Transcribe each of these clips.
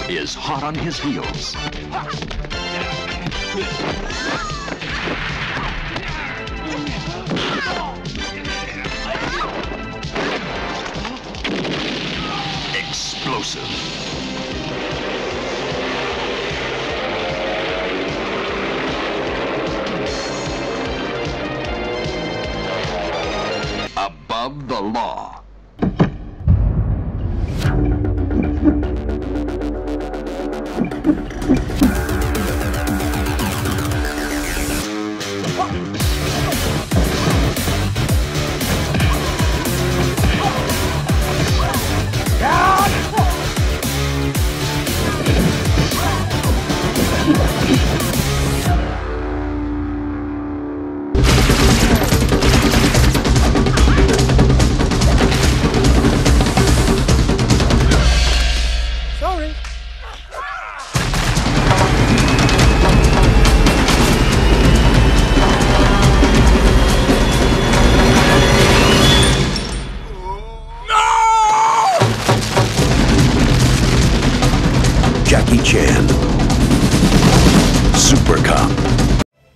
is hot on his heels. Explosive. Above the law. Jackie Chan. Super Cop.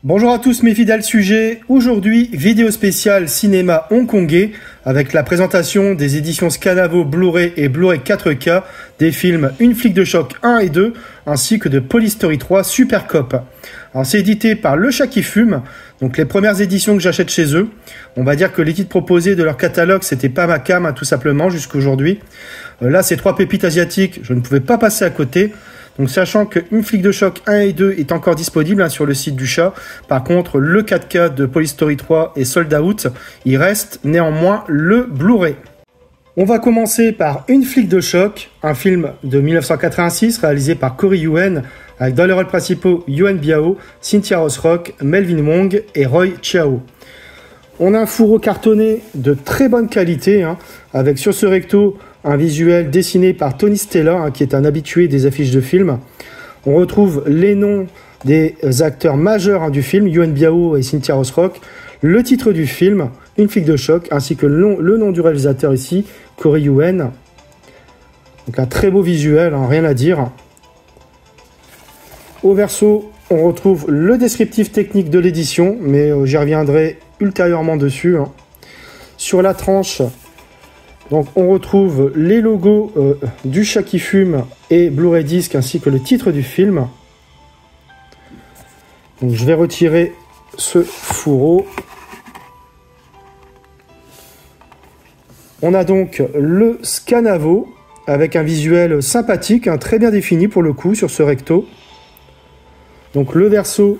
Bonjour à tous mes fidèles sujets, aujourd'hui vidéo spéciale cinéma hongkongais avec la présentation des éditions Scanavo Blu-ray et Blu-ray 4K des films Une flic de choc 1 et 2 ainsi que de Police Story 3 Super Cop. Alors c'est édité par Le Chat qui fume, donc les premières éditions que j'achète chez eux. On va dire que les titres proposés de leur catalogue c'était pas ma cam tout simplement jusqu'aujourd'hui. Là c'est 3 pépites asiatiques, je ne pouvais pas passer à côté. Donc sachant que Une flic de choc 1 et 2 est encore disponible sur le site du Chat, par contre le 4K de Police Story 3 est sold out, il reste néanmoins le Blu-ray. On va commencer par Une flic de choc, un film de 1986 réalisé par Corey Yuen, avec dans les rôles principaux Yuen Biao, Cynthia Rothrock, Melvin Wong et Roy Chiao. On a un fourreau cartonné de très bonne qualité, avec sur ce recto un visuel dessiné par Tony Stella, qui est un habitué des affiches de films. On retrouve les noms des acteurs majeurs du film, Yuen Biao et Cynthia Rothrock, le titre du film, Une flic de choc, ainsi que le nom du réalisateur ici, Corey Yuen. Donc un très beau visuel, rien à dire. Au verso, on retrouve le descriptif technique de l'édition, mais j'y reviendrai ultérieurement dessus. Sur la tranche, donc on retrouve les logos du Chat qui fume et Blu-ray disc ainsi que le titre du film. Donc je vais retirer ce fourreau. On a donc le Scanavo avec un visuel sympathique, très bien défini pour le coup sur ce recto. Donc le verso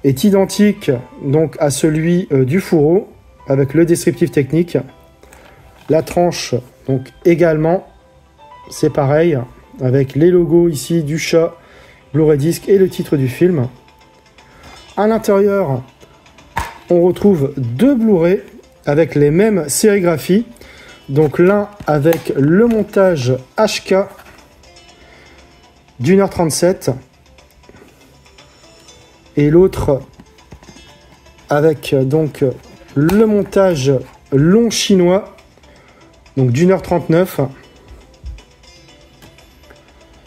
est identique donc à celui du fourreau avec le descriptif technique. La tranche, donc également, c'est pareil, avec les logos ici du Chat, Blu-ray disc et le titre du film. À l'intérieur, on retrouve 2 Blu-ray avec les mêmes sérigraphies. Donc l'un avec le montage HK d'1h37 et l'autre avec donc le montage long chinois donc d'1h39.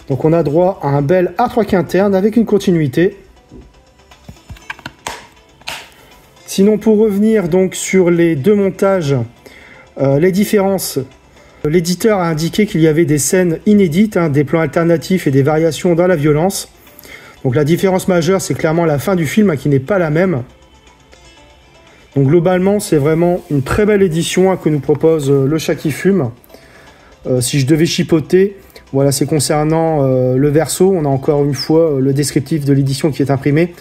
Donc on a droit à un bel A3 interne avec une continuité. Sinon pour revenir donc sur les 2 montages, les différences, l'éditeur a indiqué qu'il y avait des scènes inédites, des plans alternatifs et des variations dans la violence. Donc la différence majeure c'est clairement la fin du film qui n'est pas la même. Donc globalement, c'est vraiment une très belle édition que nous propose Le Chat qui fume. Si je devais chipoter, voilà, c'est concernant le verso. On a encore une fois le descriptif de l'édition qui est imprimé.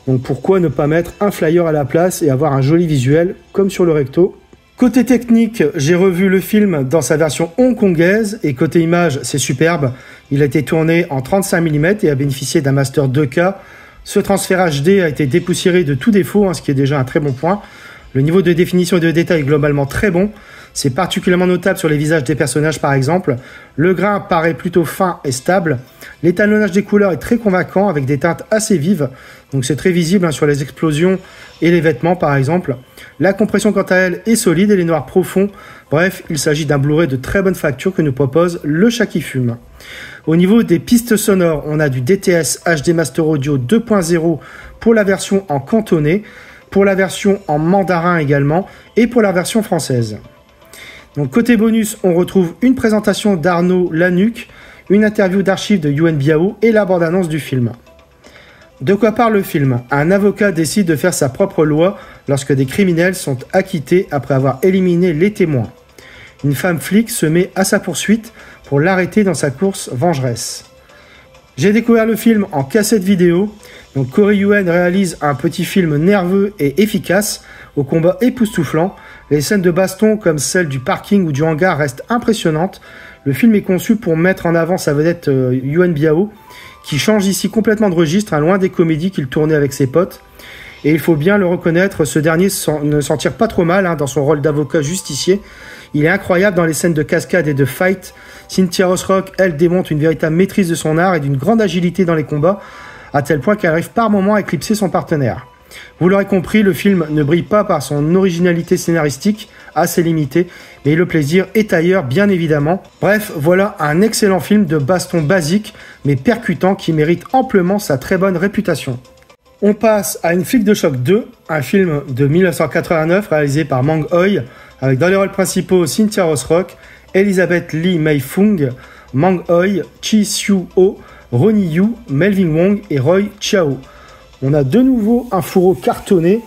Donc pourquoi ne pas mettre un flyer à la place et avoir un joli visuel comme sur le recto. Côté technique, j'ai revu le film dans sa version hongkongaise et côté image, c'est superbe. Il a été tourné en 35 mm et a bénéficié d'un master 2K. Ce transfert HD a été dépoussiéré de tout défaut, ce qui est déjà un très bon point. Le niveau de définition et de détail est globalement très bon. C'est particulièrement notable sur les visages des personnages par exemple. Le grain paraît plutôt fin et stable. L'étalonnage des couleurs est très convaincant avec des teintes assez vives. Donc c'est très visible sur les explosions et les vêtements par exemple. La compression quant à elle est solide et les noirs profonds Bref, il s'agit d'un Blu-ray de très bonne facture que nous propose Le Chat qui fume. Au niveau des pistes sonores, on a du DTS HD Master Audio 2.0 pour la version en cantonais, pour la version en mandarin également, et pour la version française. Donc côté bonus, on retrouve une présentation d'Arnaud Lanuc, une interview d'archives de Yuan Biao et la bande-annonce du film. De quoi parle le film? Un avocat décide de faire sa propre loi lorsque des criminels sont acquittés après avoir éliminé les témoins. Une femme flic se met à sa poursuite pour l'arrêter dans sa course vengeresse. J'ai découvert le film en cassette vidéo. Donc Corey Yuen réalise un petit film nerveux et efficace, au combat époustouflant. Les scènes de baston comme celle du parking ou du hangar restent impressionnantes. Le film est conçu pour mettre en avant sa vedette Yuan Biao, qui change ici complètement de registre, loin des comédies qu'il tournait avec ses potes. Et il faut bien le reconnaître, ce dernier ne s'en tire pas trop mal dans son rôle d'avocat justicier. Il est incroyable dans les scènes de cascade et de fight. Cynthia Rothrock, elle, démontre une véritable maîtrise de son art et d'une grande agilité dans les combats, à tel point qu'elle arrive par moments à éclipser son partenaire. Vous l'aurez compris, le film ne brille pas par son originalité scénaristique, assez limitée, mais le plaisir est ailleurs, bien évidemment. Bref, voilà un excellent film de baston basique, mais percutant, qui mérite amplement sa très bonne réputation. On passe à Une flic de choc 2, un film de 1989 réalisé par Mang Hoi, avec dans les rôles principaux Cynthia Rothrock, Elizabeth Lee Mei-Fung, Mang Hoi, Chi Siu-ho, Ronnie Yu, Melvin Wong et Roy Chiao. On a de nouveau un fourreau cartonné,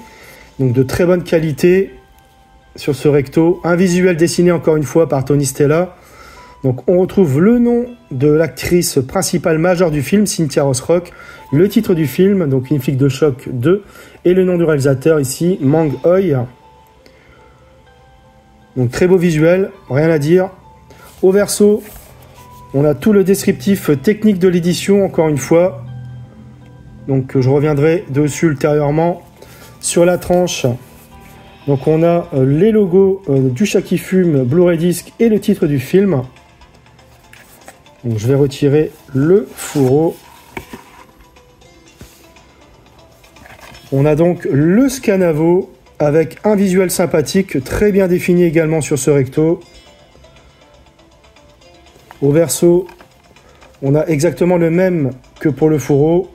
donc de très bonne qualité sur ce recto. Un visuel dessiné encore une fois par Tony Stella. Donc on retrouve le nom de l'actrice principale majeure du film, Cynthia Rothrock, le titre du film, donc Une flic de choc 2, et le nom du réalisateur ici, Mang Hoi. Donc très beau visuel, rien à dire. Au verso, on a tout le descriptif technique de l'édition, encore une fois. Donc je reviendrai dessus ultérieurement. Sur la tranche, donc on a les logos du Chat qui fume, Blu-ray disc et le titre du film. Donc je vais retirer le fourreau. On a donc le Scanavo avec un visuel sympathique, très bien défini également sur ce recto. Au verso, on a exactement le même que pour le fourreau.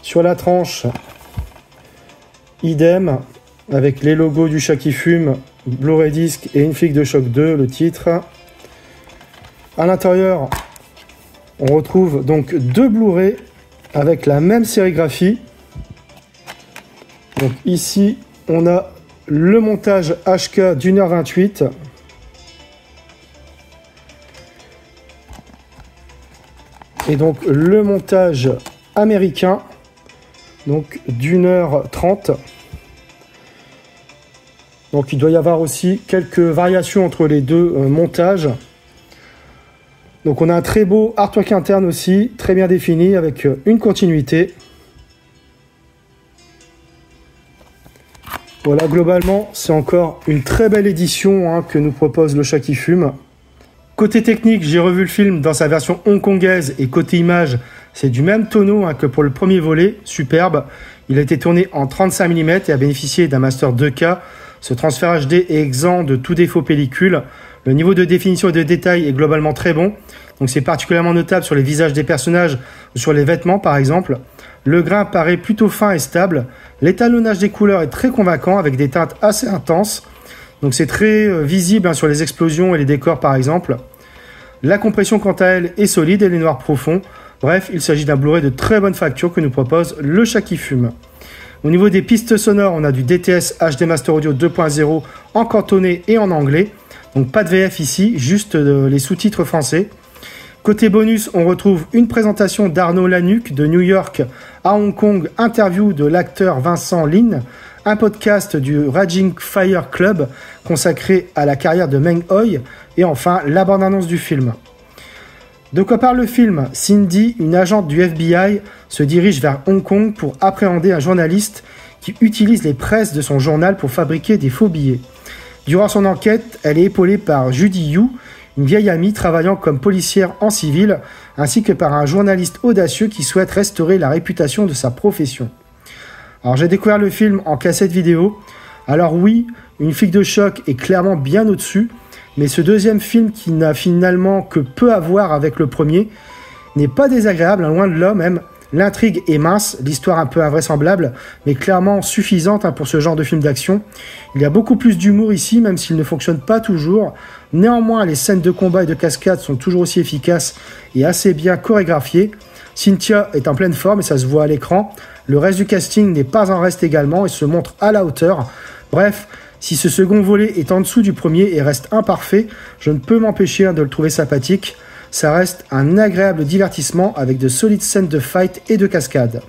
Sur la tranche, idem, avec les logos du Chat qui fume, Blu-ray disc et Une flic de choc 2, le titre. À l'intérieur, on retrouve donc deux Blu-ray avec la même sérigraphie. Donc ici, on a le montage HK d'1h28. Et donc le montage américain, donc d'1h30. Donc il doit y avoir aussi quelques variations entre les deux montages. Donc on a un très beau artwork interne aussi, très bien défini, avec une continuité. Voilà, globalement, c'est encore une très belle édition que nous propose Le Chat qui fume. Côté technique, j'ai revu le film dans sa version hongkongaise et côté image, c'est du même tonneau que pour le premier volet, superbe. Il a été tourné en 35 mm et a bénéficié d'un master 2K. Ce transfert HD est exempt de tout défaut pellicule. Le niveau de définition et de détail est globalement très bon. Donc c'est particulièrement notable sur les visages des personnages ou sur les vêtements par exemple. Le grain paraît plutôt fin et stable. L'étalonnage des couleurs est très convaincant avec des teintes assez intenses. Donc c'est très visible sur les explosions et les décors par exemple. La compression quant à elle est solide et les noirs profonds. Bref, il s'agit d'un Blu-ray de très bonne facture que nous propose Le Chat qui fume. Au niveau des pistes sonores, on a du DTS HD Master Audio 2.0 en cantonais et en anglais. Donc pas de VF ici, juste les sous-titres français. Côté bonus, on retrouve une présentation d'Arnaud Lanuc de New York à Hong Kong, interview de l'acteur Vincent Lin, un podcast du Raging Fire Club consacré à la carrière de Meng Hoi, et enfin la bande-annonce du film. De quoi parle le film? Cindy, une agente du FBI, se dirige vers Hong Kong pour appréhender un journaliste qui utilise les presses de son journal pour fabriquer des faux billets. Durant son enquête, elle est épaulée par Judy Yu, une vieille amie travaillant comme policière en civil, ainsi que par un journaliste audacieux qui souhaite restaurer la réputation de sa profession. Alors j'ai découvert le film en cassette vidéo. Alors oui, Une flic de choc est clairement bien au-dessus, mais ce deuxième film qui n'a finalement que peu à voir avec le premier n'est pas désagréable, loin de là même. L'intrigue est mince, l'histoire un peu invraisemblable, mais clairement suffisante pour ce genre de film d'action. Il y a beaucoup plus d'humour ici, même s'il ne fonctionne pas toujours. Néanmoins, les scènes de combat et de cascade sont toujours aussi efficaces et assez bien chorégraphiées. Cynthia est en pleine forme et ça se voit à l'écran. Le reste du casting n'est pas en reste également et se montre à la hauteur. Bref, si ce second volet est en dessous du premier et reste imparfait, je ne peux m'empêcher de le trouver sympathique. Ça reste un agréable divertissement avec de solides scènes de fight et de cascade.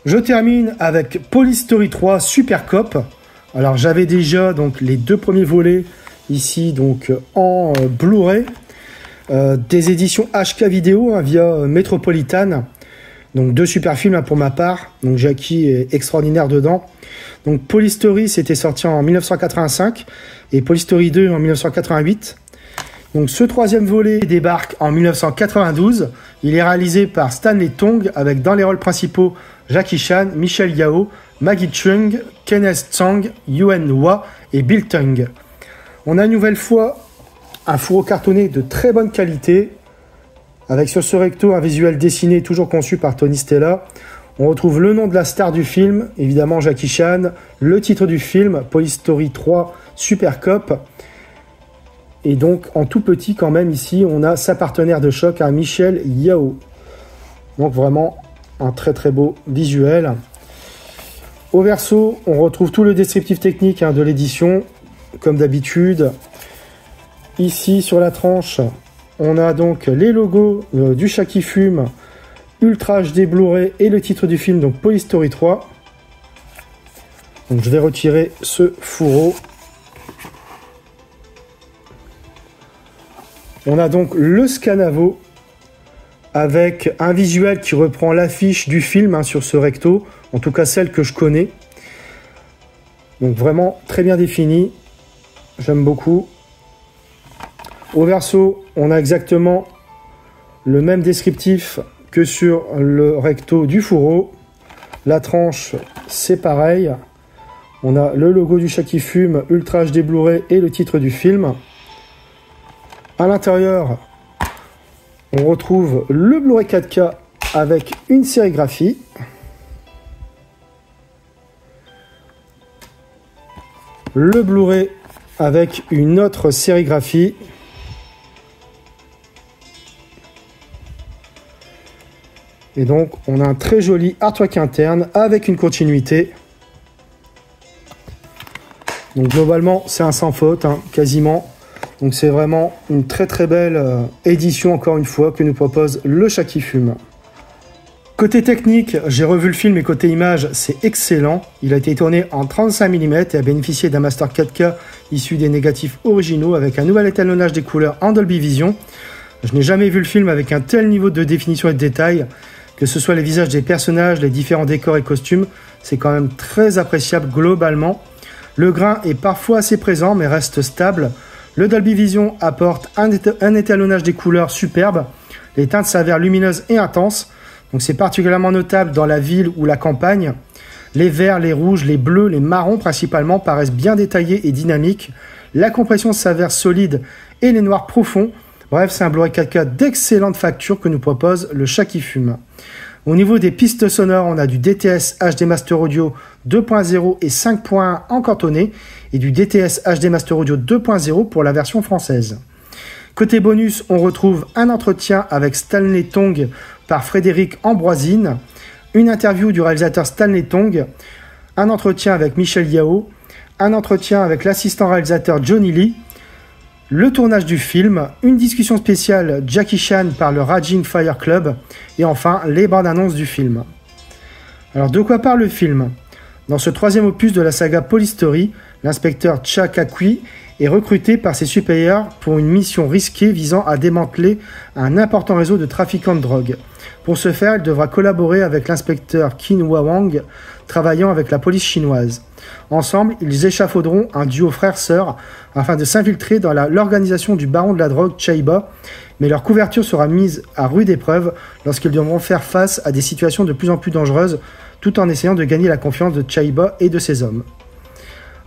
Je termine avec Police Story 3 Super Cop. Alors j'avais déjà donc les 2 premiers volets ici donc en Blu-ray des éditions HK Vidéo via Metropolitan. Donc 2 super films pour ma part. Donc Jackie est extraordinaire dedans. Donc Police Story c'était sorti en 1985 et Police Story 2 en 1988. Donc ce 3e volet débarque en 1992. Il est réalisé par Stanley Tong avec dans les rôles principaux Jackie Chan, Michelle Yeoh, Maggie Cheung, Kenneth Tsang, Yuen Wah et Bill Tung. On a une nouvelle fois un fourreau cartonné de très bonne qualité avec sur ce recto un visuel dessiné toujours conçu par Tony Stella. On retrouve le nom de la star du film, évidemment Jackie Chan, le titre du film Police Story 3 Super Cop. Et donc, en tout petit quand même, ici, on a sa partenaire de choc, Michelle Yeoh. Donc vraiment, un très très beau visuel. Au verso, on retrouve tout le descriptif technique de l'édition, comme d'habitude. Ici, sur la tranche, on a donc les logos du chat qui fume, Ultra HD Blu-ray et le titre du film, donc Police Story 3. Donc je vais retirer ce fourreau. On a donc le Scanavo avec un visuel qui reprend l'affiche du film sur ce recto, en tout cas celle que je connais. Donc vraiment très bien défini, j'aime beaucoup. Au verso, on a exactement le même descriptif que sur le recto du fourreau. La tranche, c'est pareil. On a le logo du chat qui fume, Ultra HD Blu-ray et le titre du film. À l'intérieur, on retrouve le Blu-ray 4K avec une sérigraphie. Le Blu-ray avec une autre sérigraphie. Et donc, on a un très joli artwork interne avec une continuité. Donc, globalement, c'est un sans faute, quasiment. Donc c'est vraiment une très très belle édition encore une fois que nous propose le chat qui fume. Côté technique, j'ai revu le film et côté image, c'est excellent. Il a été tourné en 35 mm et a bénéficié d'un master 4K issu des négatifs originaux avec un nouvel étalonnage des couleurs en Dolby Vision. Je n'ai jamais vu le film avec un tel niveau de définition et de détail, que ce soit les visages des personnages, les différents décors et costumes, c'est quand même très appréciable globalement. Le grain est parfois assez présent mais reste stable. Le Dolby Vision apporte un étalonnage des couleurs superbe. Les teintes s'avèrent lumineuses et intenses. Donc c'est particulièrement notable dans la ville ou la campagne. Les verts, les rouges, les bleus, les marrons principalement paraissent bien détaillés et dynamiques. La compression s'avère solide et les noirs profonds. Bref, c'est un Blu-ray 4K d'excellente facture que nous propose le chat qui fume. Au niveau des pistes sonores, on a du DTS HD Master Audio 2.0 et 5.1 en cantonais et du DTS HD Master Audio 2.0 pour la version française. Côté bonus, on retrouve un entretien avec Stanley Tong par Frédéric Ambroisine, une interview du réalisateur Stanley Tong, un entretien avec Michelle Yeoh, un entretien avec l'assistant réalisateur Johnny Lee, le tournage du film, une discussion spéciale Jackie Chan par le Raging Fire Club et enfin les bandes annonces du film. Alors de quoi parle le film ? Dans ce 3e opus de la saga Police Story, l'inspecteur Cha Kak-kui est recruté par ses supérieurs pour une mission risquée visant à démanteler un important réseau de trafiquants de drogue. Pour ce faire, il devra collaborer avec l'inspecteur Qin Wang, travaillant avec la police chinoise. Ensemble, ils échafauderont un duo frère-sœur afin de s'infiltrer dans l'organisation du baron de la drogue Chaiba, mais leur couverture sera mise à rude épreuve lorsqu'ils devront faire face à des situations de plus en plus dangereuses tout en essayant de gagner la confiance de Chaiba et de ses hommes.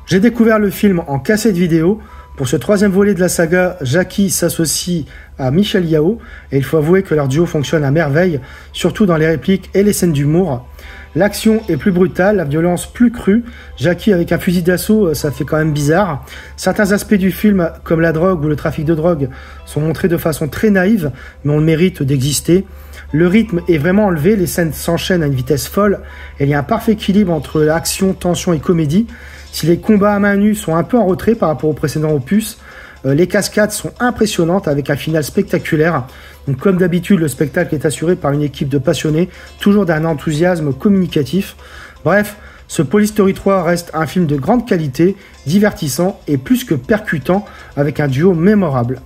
J'ai découvert le film en cassette vidéo. Pour ce troisième volet de la saga, Jackie s'associe à Michelle Yao et il faut avouer que leur duo fonctionne à merveille, surtout dans les répliques et les scènes d'humour. L'action est plus brutale, la violence plus crue. Jackie avec un fusil d'assaut, ça fait quand même bizarre. Certains aspects du film, comme la drogue ou le trafic de drogue, sont montrés de façon très naïve, mais ont le mérite d'exister. Le rythme est vraiment enlevé, les scènes s'enchaînent à une vitesse folle, et il y a un parfait équilibre entre action, tension et comédie. Si les combats à main nue sont un peu en retrait par rapport au précédent opus, les cascades sont impressionnantes avec un final spectaculaire. Donc, comme d'habitude, le spectacle est assuré par une équipe de passionnés, toujours d'un enthousiasme communicatif. Bref, ce Police Story 3 reste un film de grande qualité, divertissant et plus que percutant, avec un duo mémorable.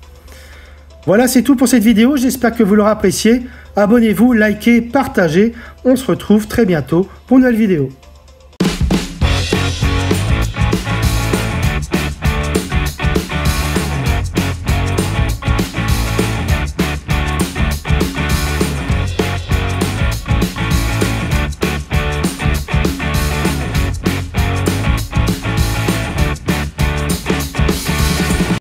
Voilà, c'est tout pour cette vidéo, j'espère que vous l'aurez apprécié. Abonnez-vous, likez, partagez. On se retrouve très bientôt pour une nouvelle vidéo.